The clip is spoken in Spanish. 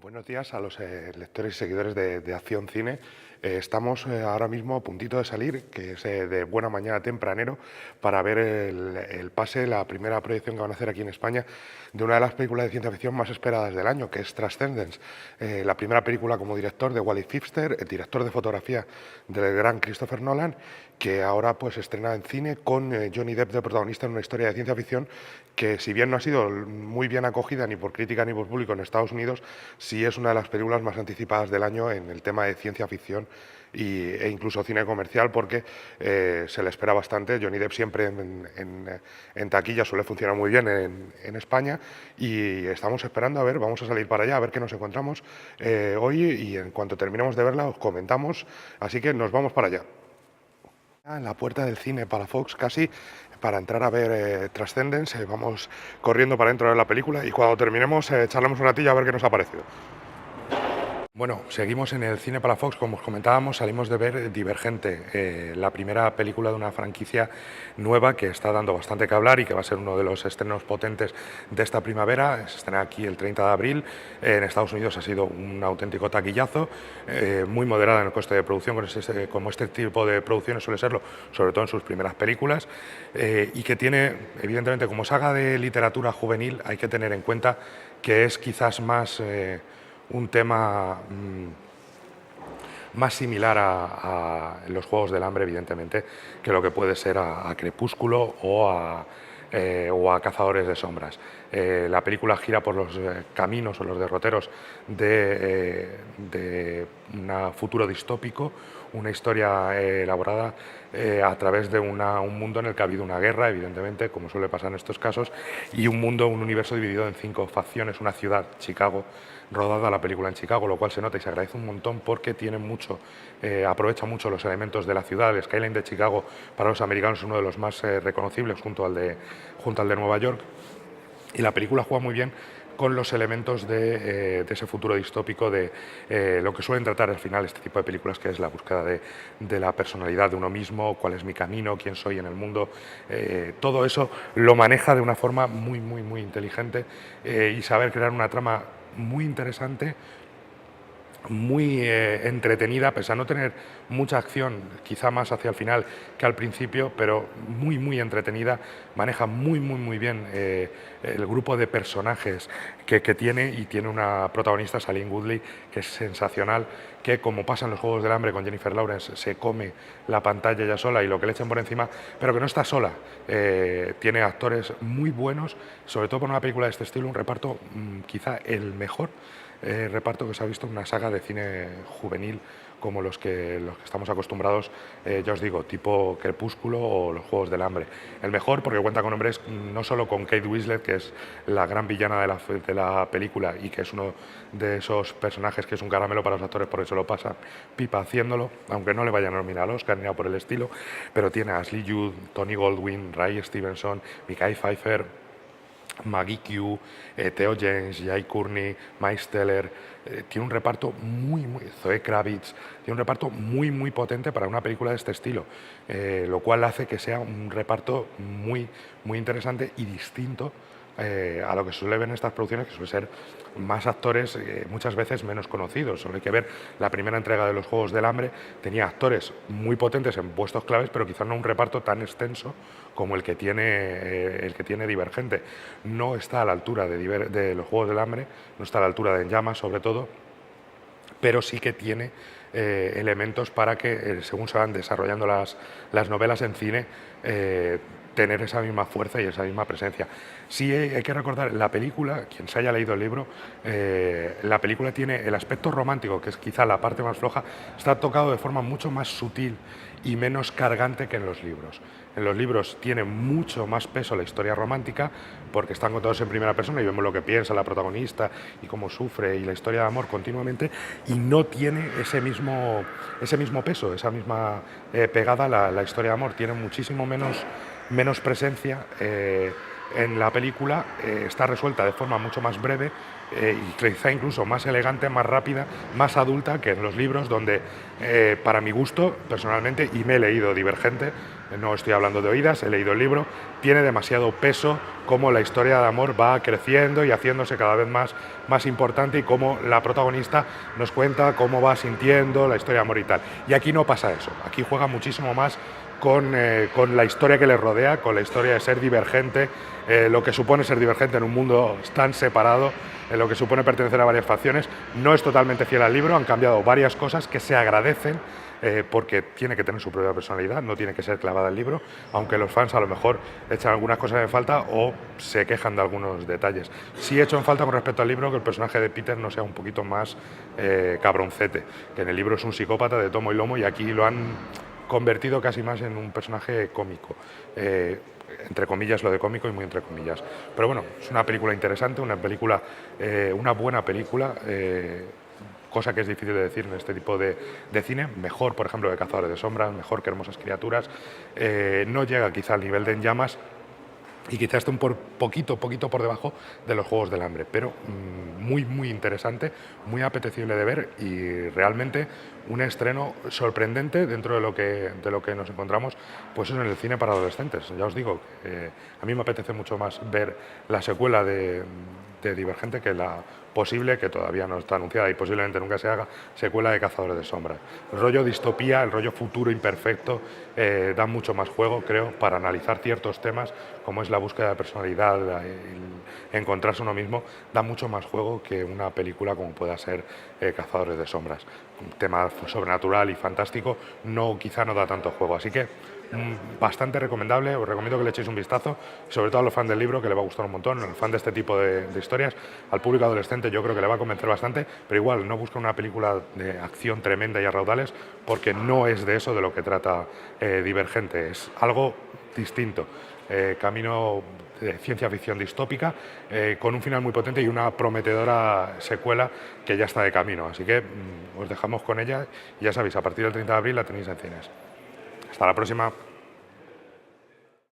Buenos días a los lectores y seguidores de Acción Cine. Estamos ahora mismo a puntito de salir, que es de buena mañana tempranero, para ver el pase, la primera proyección que van a hacer aquí en España de una de las películas de ciencia ficción más esperadas del año, que es Transcendence, la primera película como director de Wally Pfister, el director de fotografía del gran Christopher Nolan, que ahora pues estrena en cine con Johnny Depp de protagonista en una historia de ciencia ficción que, si bien no ha sido muy bien acogida ni por crítica ni por público en Estados Unidos, sí es una de las películas más anticipadas del año en el tema de ciencia ficción e incluso cine comercial, porque se le espera bastante. Johnny Depp siempre en taquilla suele funcionar muy bien en España, y estamos esperando a ver, vamos a salir para allá a ver qué nos encontramos hoy, y en cuanto terminemos de verla os comentamos, así que nos vamos para allá. En la puerta del cine Palafox, casi para entrar a ver Transcendence. Vamos corriendo para dentro de la película, y cuando terminemos charlamos un ratillo a ver qué nos ha parecido. Bueno, seguimos en el cine Palafox. Como os comentábamos, salimos de ver Divergente, la primera película de una franquicia nueva que está dando bastante que hablar y que va a ser uno de los estrenos potentes de esta primavera. Se estrena aquí el 30 de abril. En Estados Unidos ha sido un auténtico taquillazo, muy moderada en el coste de producción, como este tipo de producciones suele serlo, sobre todo en sus primeras películas, y que tiene, evidentemente, como saga de literatura juvenil, hay que tener en cuenta que es quizás más un tema más similar a los Juegos del Hambre, evidentemente, que lo que puede ser a Crepúsculo o a Cazadores de Sombras. La película gira por los caminos o los derroteros de un futuro distópico, una historia elaborada a través de un mundo en el que ha habido una guerra, evidentemente, como suele pasar en estos casos, y un universo dividido en 5 facciones, una ciudad, Chicago, rodada la película en Chicago, lo cual se nota y se agradece un montón porque tiene aprovecha mucho los elementos de la ciudad. El skyline de Chicago para los americanos es uno de los más reconocibles junto al de Nueva York, y la película juega muy bien con los elementos de ese futuro distópico, de lo que suelen tratar al final este tipo de películas, que es la búsqueda de la personalidad de uno mismo, cuál es mi camino, quién soy en el mundo. Todo eso lo maneja de una forma muy inteligente, y saber crear una trama muy interesante, muy entretenida, pese a no tener mucha acción, quizá más hacia el final que al principio, pero muy entretenida. Maneja muy bien el grupo de personajes que tiene, y tiene una protagonista, Shailene Woodley, que es sensacional, que, como pasa en los Juegos del Hambre con Jennifer Lawrence, se come la pantalla ella sola y lo que le echen por encima, pero que no está sola. Tiene actores muy buenos, sobre todo por una película de este estilo, un reparto quizá el mejor reparto que se ha visto en una saga de cine juvenil como los que estamos acostumbrados, ya os digo, tipo Crepúsculo o los Juegos del Hambre. El mejor porque cuenta con hombres, no solo con Kate Winslet, que es la gran villana de la película y que es uno de esos personajes que es un caramelo para los actores porque se lo pasa pipa haciéndolo, aunque no le vayan a nominar al Oscar ni nada por el estilo, pero tiene a Ashley Judd, Tony Goldwyn, Ray Stevenson, Mekhi Phifer, Maggie Q, Theo James, Jai Courtney, Miles Teller. Tiene un reparto Zoe Kravitz, tiene un reparto muy potente para una película de este estilo, lo cual hace que sea un reparto muy interesante y distinto a lo que suele ver en estas producciones, que suele ser más actores muchas veces menos conocidos. Solo hay que ver la primera entrega de los Juegos del Hambre, tenía actores muy potentes en puestos claves, pero quizás no un reparto tan extenso como el que tiene Divergente. No está a la altura de los Juegos del Hambre, no está a la altura de En Llamas, sobre todo, pero sí que tiene elementos para que, según se van desarrollando las novelas en cine, tener esa misma fuerza y esa misma presencia. Sí hay que recordar, la película, quien se haya leído el libro, la película tiene el aspecto romántico, que es quizá la parte más floja, está tocado de forma mucho más sutil y menos cargante que en los libros. En los libros tiene mucho más peso la historia romántica, porque están contados en primera persona y vemos lo que piensa la protagonista y cómo sufre, y la historia de amor continuamente, y no tiene ese mismo peso, esa misma pegada. La historia de amor tiene muchísimo menos presencia en la película, está resuelta de forma mucho más breve, y quizá incluso más elegante, más rápida, más adulta que en los libros, donde para mi gusto, personalmente, y me he leído Divergente, no estoy hablando de oídas, he leído el libro, tiene demasiado peso cómo la historia de amor va creciendo y haciéndose cada vez más importante, y cómo la protagonista nos cuenta cómo va sintiendo la historia de amor y tal. Y aquí no pasa eso, aquí juega muchísimo más con la historia que les rodea, con la historia de ser divergente, lo que supone ser divergente en un mundo tan separado, lo que supone pertenecer a varias facciones. No es totalmente fiel al libro, han cambiado varias cosas que se agradecen, porque tiene que tener su propia personalidad, no tiene que ser clavada el libro, aunque los fans a lo mejor echan algunas cosas en falta o se quejan de algunos detalles. Sí he hecho en falta con respecto al libro que el personaje de Peter no sea un poquito más cabroncete, que en el libro es un psicópata de tomo y lomo, y aquí lo han convertido casi más en un personaje cómico. Entre comillas lo de cómico y muy entre comillas. Pero bueno, es una película interesante, una buena película, cosa que es difícil de decir en este tipo de cine. Mejor, por ejemplo, que Cazadores de Sombras, mejor que Hermosas Criaturas. No llega quizá al nivel de En Llamas, y quizás esté un poquito por debajo de los Juegos del Hambre, pero muy interesante, muy apetecible de ver, y realmente un estreno sorprendente dentro de lo que nos encontramos pues en el cine para adolescentes. Ya os digo, a mí me apetece mucho más ver la secuela de Divergente que la posible, que todavía no está anunciada y posiblemente nunca se haga, secuela de Cazadores de Sombras. El rollo distopía, el rollo futuro imperfecto, da mucho más juego, creo, para analizar ciertos temas, como es la búsqueda de personalidad, el encontrarse uno mismo, da mucho más juego que una película como pueda ser Cazadores de Sombras. Un tema sobrenatural y fantástico quizá no da tanto juego, así que bastante recomendable. Os recomiendo que le echéis un vistazo, sobre todo a los fans del libro, que le va a gustar un montón, al fan de este tipo de historias. Al público adolescente yo creo que le va a convencer bastante, pero igual no busca una película de acción tremenda y a raudales, porque no es de eso de lo que trata Divergente, es algo distinto. Camino de ciencia ficción distópica, con un final muy potente y una prometedora secuela que ya está de camino, así que os dejamos con ella, y ya sabéis, a partir del 30 de abril la tenéis en cines. Hasta la próxima.